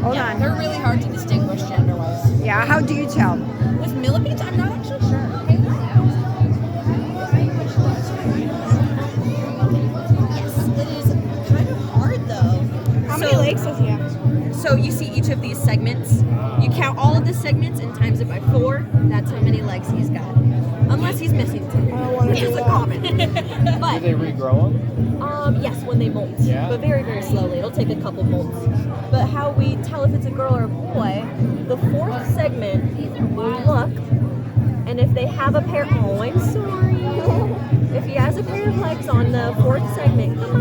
Hold Yeah, on. they're really hard to distinguish gender-wise. Yeah, how do you tell? With millipedes, I'm not actually sure. Yes, it is kind of hard though. How many legs does he have? So you see each of these segments. You count all of the segments and times it by 4. That's how many legs he's got. Unless he's missing two, which is a common. Do But they regrow them? yes, when they molt. Yeah. But very, very slowly. It'll take a couple molts. But how we tell if it's a girl or a boy, the 4th segment will look, and if they have a pair, oh, I'm sorry. If he has a pair of legs on the 4th segment, come on.